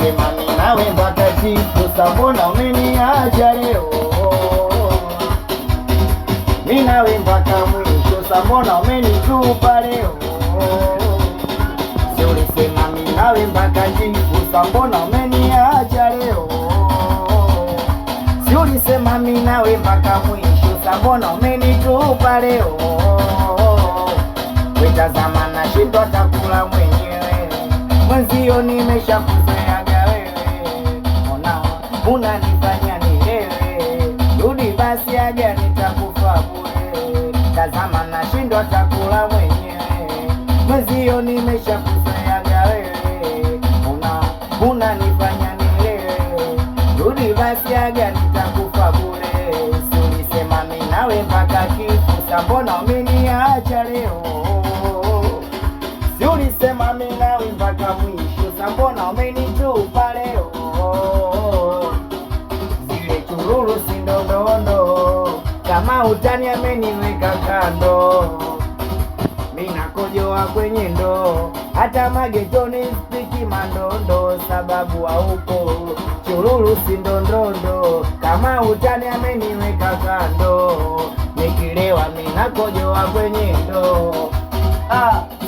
ulisema mimi nawe mpaka kifo, sasa mbona umeniacha leo? Mimi nawe mpaka mwisho, sasa mbona umenitupa leo? Si ulisema mimi nawe mpaka kifo, sasa mbona umeniacha leo? Si ulisema mimi nawe mpaka mwisho, sasa mbona umenitupa leo? Wetazama nashindwa takula mwenyewe, mwenzio nimeshakuzoeaga wewe. Ona unanifanya nilewe, rudi basi aja nitakufa bure. Tazama nashindwa takula mwenyewe, mwenzio nimeshakuzoeaga wewe. Ona unanifanya nilewe, rudi basi aja nitakufa bure. Si ulisema mimi nawe mpaka kifo, sasa mbona umeniacha leo? Si ulisema mimi nawe mpaka mwisho, sasa mbona umenitupa leo? Zile chururu si ndondondo, kama utani ameniweka kando. Mimi nakojoa kwenye ndoo, hata magetoni spiki mandondo, sababu haupo. Chururu si ndondondo, kama utani ameniweka kando. Nikilewa mimi nakojoa kwenye ndoo,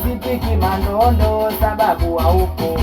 sipiki mandondo, sababu haupo.